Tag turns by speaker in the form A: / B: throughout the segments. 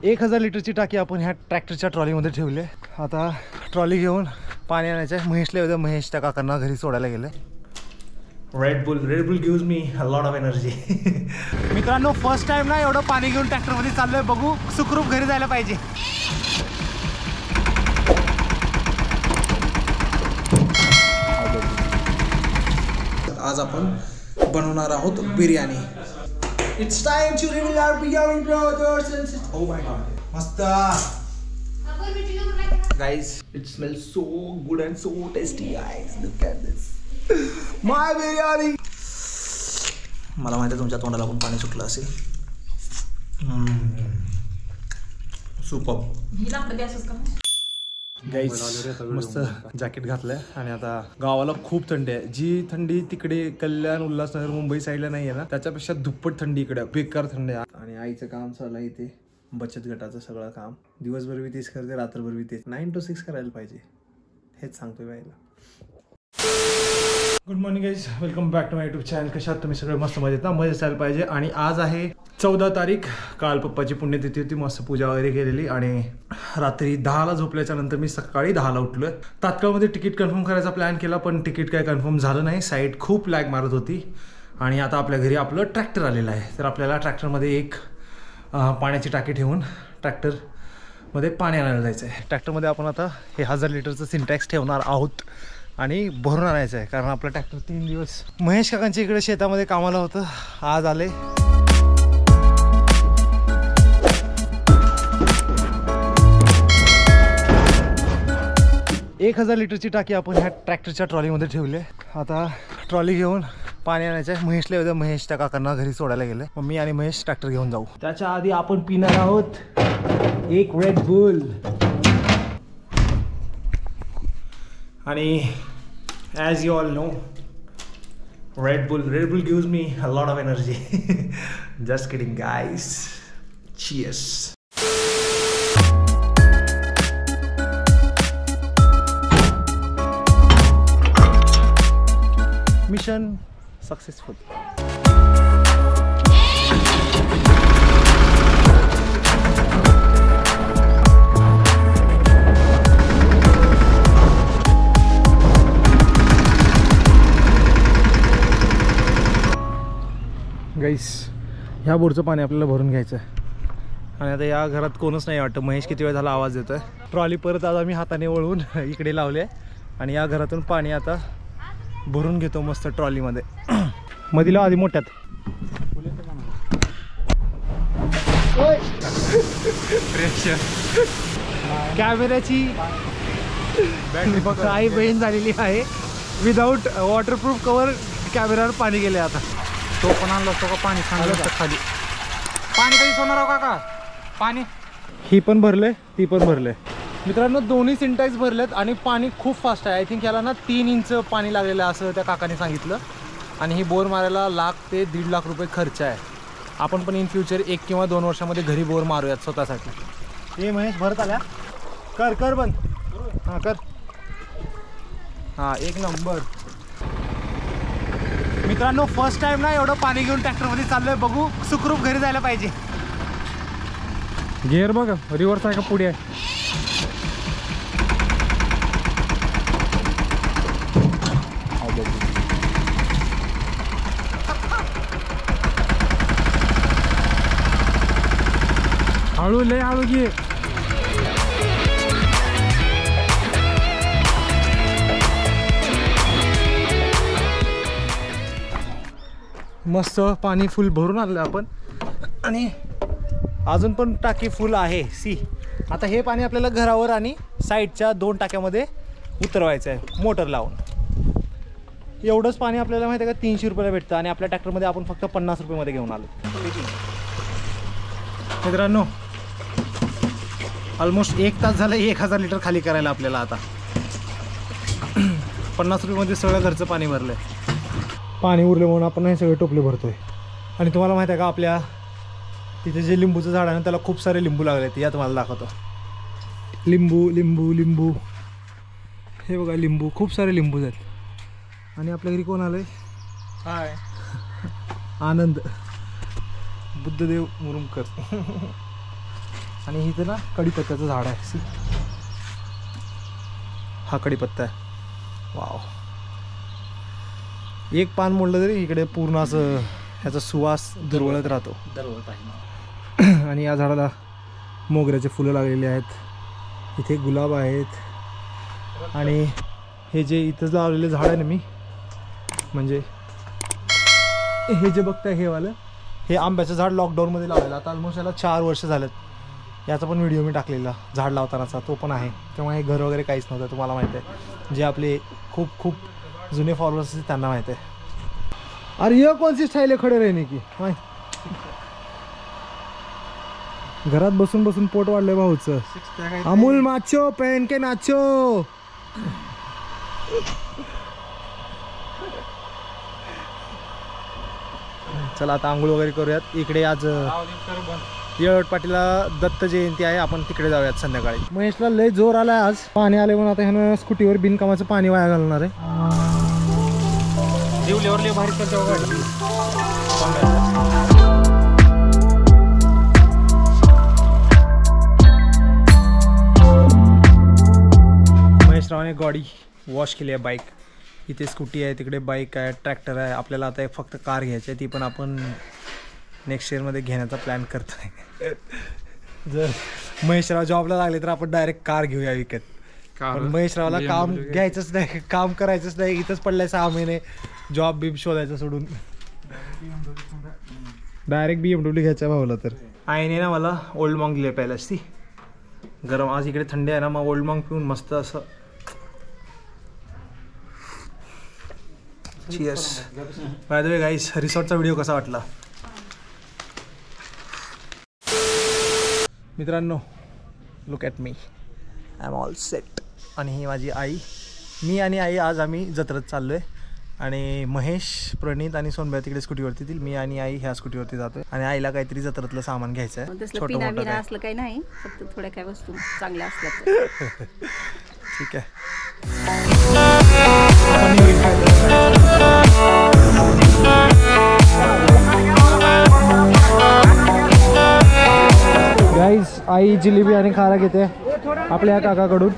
A: 1000 लिटरची टाकी आपण ह्या ट्रॅक्टरच्या ट्रॉलीमध्ये ठेवली आहे. आता ट्रॉली घेऊन पाणी आणायचं आहे. महेशला उद्या महेश त्या काकांना घरी सोडायला गेलं. Red boule gives me a lot of energy. मित्रांनो फर्स्ट टाइम ना एवढं पाणी घेऊन ट्रॅक्टरमध्ये चाललोय. बघू सुखरूप घरी जायला पाहिजे.
B: आज आपण बनवणार आहोत biryani. It's time to reveal our biryani brothers and sisters. Oh my god मस्त guys, it smells so good and so tasty guys. Look at this my biryani. मला माहिती आहे तुमच्या तोंडाला पण पाणी सुटलं असेल. सुपर
A: गाईस, मस्त जॅकेट घातलंय आणि आता गावाला खूप थंडी आहे. जी थंडी तिकडे कल्याण, उल्हासनगर, मुंबई साईडला नाही आहे ना, त्याच्यापेक्षा दुप्पट थंडी इकडे, बेकार थंडी आहे. आणि आईचं काम चालू आहे इथे, बचत गटाचं सगळं काम. दिवसभर बी तेच करते, रात्रभर बी तेच. 9 to 6 करायला पाहिजे, हेच सांगतोय बाईला. Good morning guys, welcome back to my YouTube channel. कशात तुम्ही सगळे मस्त मजेत ना? मजेत असायला पाहिजे. आणि आज आहे 14 तारीख. काल पप्पाची पुण्यतिथी होती, मस्त पूजा वगैरे केलेली आणि रात्री 10ला झोपल्याच्या नंतर मी सकाळी 10ला उठलोय. तात्काळमध्ये तिकीट कन्फर्म करायचा प्लॅन केला, पण तिकीट काय कन्फर्म झालं नाही. साईट खूप लॅग मारत होती. आणि आता आपल्या घरी आपलं ट्रॅक्टर आलेलं आहे. तर आपल्याला ट्रॅक्टरमध्ये एक पाण्याची टाकी ठेवून ट्रॅक्टरमध्ये पाणी आणायला जायचं आहे. ट्रॅक्टरमध्ये आपण आता हे 1000 लिटरचं सिंटॅक्स ठेवणार आहोत आणि भरून आणायचं आहे. कारण आपलं ट्रॅक्टर 3 दिवस महेश काकांच्या इकडे शेतामध्ये कामाला होतं, आज आले. एक 1000 लिटरची टाकी आपण ह्या ट्रॅक्टरच्या ट्रॉलीमध्ये ठेवली आहे. आता ट्रॉली घेऊन पाणी आणायचं आहे. महेशला उद्या महेश त्या काकांना घरी सोडायला गेलं. मग मी आणि महेश ट्रॅक्टर घेऊन जाऊ. त्याच्या आधी आपण पिणार आहोत एक रेड बुल. आणि as you all know, Red Bull gives me a lot of energy. Just kidding guys. Cheers. Mission successful. गाईस, ह्या बोरचं पाणी आपल्याला भरून घ्यायचं आहे. आणि आता या घरात कोणच नाही वाटतं. महेश किती वेळ झाला आवाज देतोय. ट्रॉली परत आज आम्ही हाताने वळवून इकडे लावले आणि या घरातून पाणी आता भरून घेतो मस्त ट्रॉलीमध्ये. मधीला आधी मोठ्यात कॅमेऱ्याची बॅटरी आई बहीण झालेली आहे. विदाऊट वॉटरप्रूफ कवर कॅमेऱ्यावर पाणी गेले. आता तो पण आणला असतो का पाणी सांगलं खाली. पाणी कधी सोडणार हो काका? पाणी ही पण भरले, ती पण भरले. मित्रांनो दोन्ही सिंटॅक्स भरलेत आणि पाणी खूप फास्ट आहे. आय थिंक याला ना 3 इंच पाणी लागलेलं आहे असं त्या काकाने सांगितलं. आणि ही बोर मारायला 1 ते 1.5 लाख रुपये खर्च आहे. आपण पण इन फ्युचर 1 किंवा 2 वर्षामध्ये घरी बोर मारूयात स्वतःसाठी. हे महेश भरत आल्या. कर बंद. हां कर. हां एक नंबर. मित्रांनो फर्स्ट टाइम ना एवढं पाणी घेऊन ट्रॅक्टरमध्ये चाललोय. बघू सुखरूप घरी जायला पाहिजे. गिअर बघ, रिव्हर्स आहे का पुढे आहे? हळू, लय हळू घे. मस्त पाणी फुल भरून आणलं आपण आणि अजून पण टाकी फुल आहे. सी आता हे पाणी आपल्याला घरावर आणि साईडच्या 2 टाक्यामध्ये उतरवायचं आहे मोटर लावून. एवढंच पाणी आपल्याला माहिती आहे का 300 रुपयाला भेटतं आणि आपल्या ट्रॅक्टरमध्ये आपण फक्त 50 रुपयामध्ये घेऊन आलो. मित्रांनो ऑलमोस्ट 1 तास झालं 1000 लिटर खाली करायला आपल्याला. आता 50 रुपयामध्ये सगळं घरचं पाणी भरलं आहे. पाणी उरले म्हणून आपण हे सगळे टोपले भरतोय. आणि तुम्हाला माहिती आहे का आपल्या तिथे जे लिंबूचं झाड आहे ना त्याला खूप सारे लिंबू लागले. ते या तुम्हाला दाखवतो. लिंबू लिंबू लिंबू हे बघा लिंबू, खूप सारे लिंबू आहेत. आणि आपल्या घरी कोण आलंय? हाय आनंद बुद्धदेव मुरुमकर. आणि इथे ना कढीपत्त्याचं झाड आहे. सी, हा कढीपत्ता आहे. वाव, एक पान मोडलं तरी इकडे पूर्ण असं ह्याचा सुवास दुर्वळत राहतो. आणि या झाडाला मोगऱ्याचे फुलं लागलेली आहेत. इथे गुलाब आहेत. आणि हे जे इथं लावलेले झाड आहे ना मी, म्हणजे हे जे बघताय हे वालं, हे आंब्याचं झाड लॉकडाऊनमध्ये लावलेलं. आता ऑलमोस्ट याला 4 वर्ष झालेत. याचा पण व्हिडिओ मी टाकलेला झाड लावतानाचा, तो पण आहे. तेव्हा हे घर वगैरे काहीच नव्हतं, तुम्हाला माहिती आहे. जे आपले खूप खूप जुने फॉलोअर्स असतील त्यांना माहिती आहे. अरे ये कौन सी स्टाईल आहे खडे रहने की. घरात बसून बसून पोट वाढलंय भाऊचं. अमूल माचो पहन के नाचो. चला आता आंघोळ वगैरे करूयात. इकडे आज येळवट पाटीला दत्त जयंती आहे, आपण तिकडे जाऊयात संध्याकाळी. महेशला लय जोर आलाय आज. पाणी आले म्हणून आता ह्यानं स्कूटीवर बिनकामाचं पाणी वाया घालणार आहे. जीवल्यावर लय भारी करते गाडी. महेशरावने गाडी वॉश केली आहे. बाईक इथे, स्कूटी आहे तिकडे, बाईक आहे, ट्रॅक्टर आहे. आपल्याला आता फक्त कार घ्यायची आहे, ती पण आपण नेक्स्ट इयरमध्ये घेण्याचा प्लॅन करतो आहे. जर महेशराव जॉबला लागले तर आपण डायरेक्ट कार घेऊया विकत. पण महेशरावला काम घ्यायचंच नाही, काम करायचंच नाही. इथंच पडलंय 6 महिने जॉब बीब शोधायचं सोडून. डायरेक्ट BMW घ्यायचा भावला तर. आईने ना मला ओल्ड मॉंग दिले प्यायलाच. ती गरम, आज इकडे थंडी आहे ना, मग ओल्ड मॉंग पिऊन मस्त असं. Cheers. By the way guys, रिसॉर्टचा व्हिडिओ कसा वाटला मित्रांनो? Look at me, I am all set. आणि ही माझी आई. मी आणि आई आज आम्ही जत्रेत चाललो आहे. आणि महेश, प्रणीत आणि सोनब्या तिकडे स्कूटीवरती येतील. मी आणि आई ह्या स्कूटीवरती जातोय. आणि आईला काहीतरी जत्रेतलं सामान घ्यायचं आहे, छोटं मोठं
C: असलं काही नाही, फक्त थोड्या काय वस्तू चांगल्या असल्या.
A: ठीक आहे. गाईज, आई जिलेबी आणि खारा घेते आपल्या काकाकडून.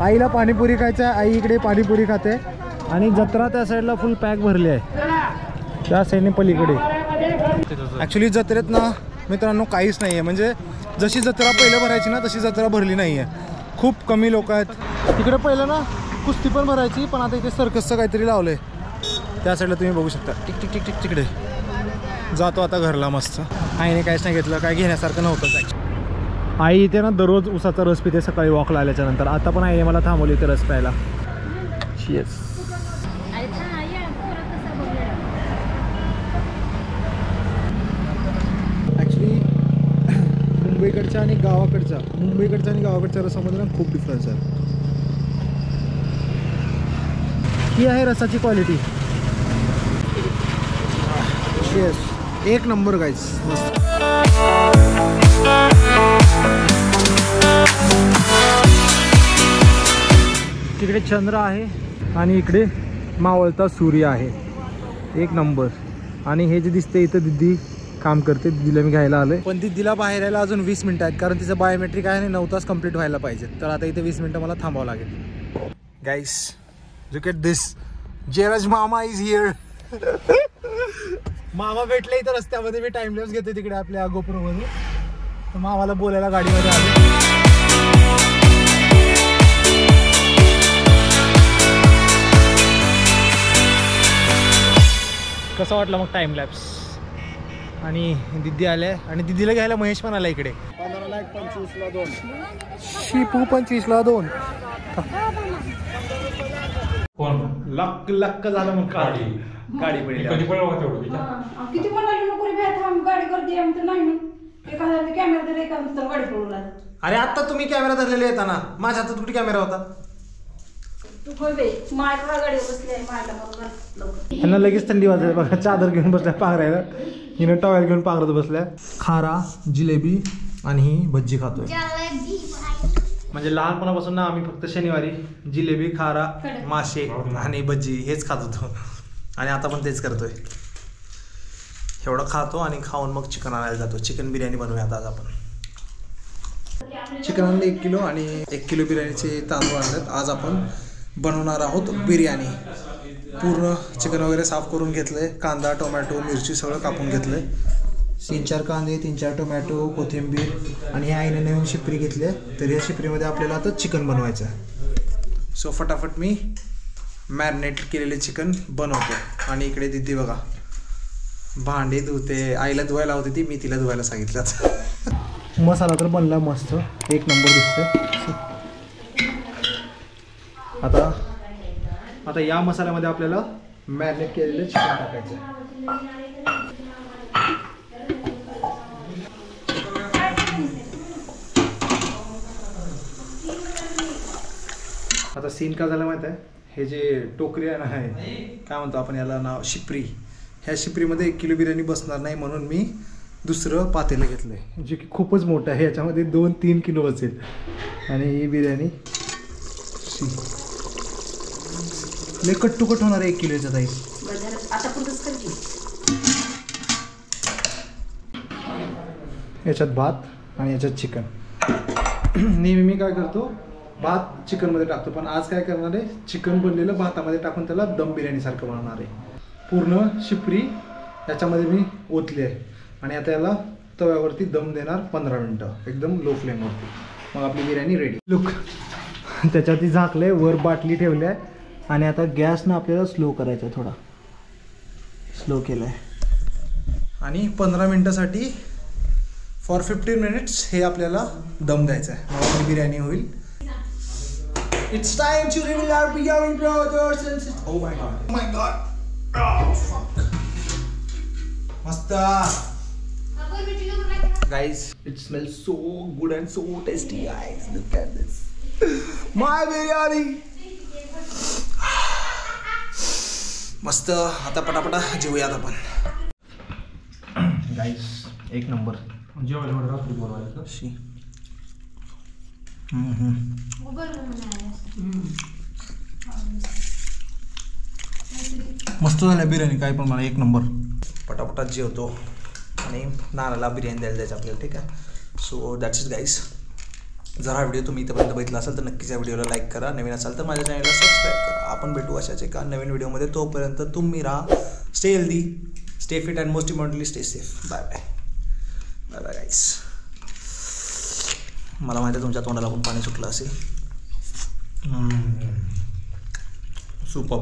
A: आईला पाणीपुरी खायचं आहे. आई इकडे पाणीपुरी खाते. आणि जत्रा त्या साईडला फुल पॅक भरली आहे, त्या साईडने पलीकडे. ॲक्च्युली जत्रेत ना मित्रांनो काहीच नाही आहे. म्हणजे जशी जत्रा पहिलं भरायची ना तशी जत्रा भरली नाही आहे. खूप कमी लोक आहेत. तिकडे पहिलं ना कुस्ती पण भरायची, पण आता इथे सर्कसचं काहीतरी लावलं आहे. त्या साईडला तुम्ही बघू शकता. टिक टिक टिक टिक तिकडे जातो आता घरला मस्त. आईने काहीच नाही घेतलं, काय घेण्यासारखं नव्हतंच. आई इथे ना दररोज उसाचा रस पिते सकाळी वॉकला आल्याच्या नंतर. आता पण आईने मला थांबवली इथे रस प्यायला. शियस. ॲक्च्युली मुंबईकडच्या आणि गावाकडच्या रसामध्ये ना खूप डिफरन्स आहे. ही आहे रसाची क्वालिटी. शियस. एक नंबर गाईज, मस्त. तिकडे चंद्र आहे आणि इकडे मावळता सूर्य आहे. एक नंबर. आणि हे जे दिसते इथं दिदी काम करते. दिदीला मी घ्यायला आलोय, पण दिदीला बाहेर यायला अजून 20 मिनिटं आहेत, कारण तिचं बायोमेट्रिक आहे आणि 9 तास कंप्लीट व्हायला पाहिजे. तर आता इथे 20 मिनिटं मला थांबावं लागेल. गाईस, लुक ॲट दिस. जयराज मामा इज हिअर. मामा भेटले इथं रस्त्यामध्ये. मी टाइमलेस घेते तिकडे आपल्या गोप्रोमध्ये. तर मामाला बोलायला गाडीमध्ये आले. कसं वाटलं मग टाइम लॅप्स? आणि दिदी आले आणि दिदीला घ्यायला महेश पण आला इकडे.
B: 15,25,ला 2.
A: शिपू 25ला 2. लक लक झालं मग. गाडी पडली.
C: किती म्हणाली नको रे थांब, गाडी करते आमचं नाही ना. एखादा कॅमेरा तर एखादा गाडी पडून.
A: अरे आता तुम्ही कॅमेरा धरलेले येताना माझ्या हातात कुठे कॅमेरा होता? त्यांना लगेच थंडी वाजते बघा. चादर घेऊन बसल्या पांघरायला. हिनं टॉवेल घेऊन पांघरत बसल्या. खारा, जिलेबी आणि ही भज्जी खातोय. म्हणजे लहानपणापासून ना आम्ही फक्त शनिवारी जिलेबी, खारा, मासे आणि भज्जी हेच खात होतो. आणि आता पण तेच करतोय.
B: एवढं खातो आणि खाऊन मग चिकन आणायला जातो. चिकन बिर्याणी बनवूया आता आज आपण. चिकन आणलं 1 किलो आणि 1 किलो बिर्याणीचे तांदूळ आणलेत. आज आपण बनवणार आहोत बिर्याणी. पूर्ण चिकन वगैरे साफ करून घेतलंय. कांदा, टोमॅटो, मिरची सगळं कापून घेतलंय. 3-4 कांदे, 3-4 टोमॅटो, कोथिंबीर आणि आईने नवीन शिपरी घेतली आहे. तर या शिपरीमध्ये आपल्याला आता चिकन बनवायचं आहे. सो फटाफट मी मॅरिनेट केलेले चिकन बनवतो. आणि इकडे दिदी बघा भांडी धुते. आईला धुवायला होती ती, मी तिला धुवायला सांगितलं. मसाला तर बनला मस्त, 1 नंबर दिसतोय. आता या मसाल्यामध्ये आपल्याला मॅरिनेट केलेलं चिकन टाकायचं आहे. आता सीन का झाला माहिती आहे, हे जे टोकरी आहे ना, काय म्हणतो आपण याला नाव, शिपरी. ह्या शिपरीमध्ये 1 किलो बिर्याणी बसणार नाही म्हणून मी दुसरं पातेलं घेतलं आहे, जे की खूपच मोठं आहे. याच्यामध्ये 2-3 किलो बसेल. आणि ही बिर्याणी लय कट होणार आहे 1 किलोच्या ताई. याच्यात भात आणि याच्यात चिकन. नेहमी मी काय करतो, भात चिकनमध्ये टाकतो, पण आज काय करणार आहे, चिकन बनलेलं भातामध्ये टाकून त्याला दम बिर्याणीसारखं बनवणार आहे. पूर्ण शिपरी याच्यामध्ये मी ओतली आहे आणि आता याला तव्यावरती दम देणार 15 मिनटं एकदम लो फ्लेमवरती. मग आपली बिर्याणी रेडी. लुक, त्याच्यावरती झाकलं आहे, वर बाटली ठेवली आहे आणि आता गॅसनं आपल्याला स्लो करायचं आहे. थोडा स्लो केलं आहे आणि 15 मिनटासाठी फॉर 15 मिनिट्स हे आपल्याला दम द्यायचं आहे. मग आपली बिर्याणी होईल. It's time to reveal our biryani, brothers and sisters. Oh my god. Oh my god. Oh fuck. Masta. Guys, it smells so good and so tasty, guys. Look at this. My biryani. मस्त. आता पटापटा जेवूयात आपण. Guys, 1 number. जेवायला रात्री बनवायचं. शी. मस्त झालं बिर्याणी, काय पण मला 1 नंबर. पटापटात जेवतो आणि नानाला बिर्याणी द्यायला जायचं आपल्याला, ठीक आहे. So that's it guys. जर हा व्हिडिओ तुम्ही इथपर्यंत बघितला असेल तर नक्कीच या व्हिडिओला लाईक करा. नवीन असाल तर माझ्या चॅनलला सबस्क्राईब करा. आपण भेटू अशाच एका नवीन व्हिडिओमध्ये. तोपर्यंत तुम्ही राहा stay healthy, stay fit and most importantly stay safe. Bye bye. Bye bye guys. मला माहिती आहे तुमच्या तोंडाला पण पाणी सुटलं असेल. सुपर.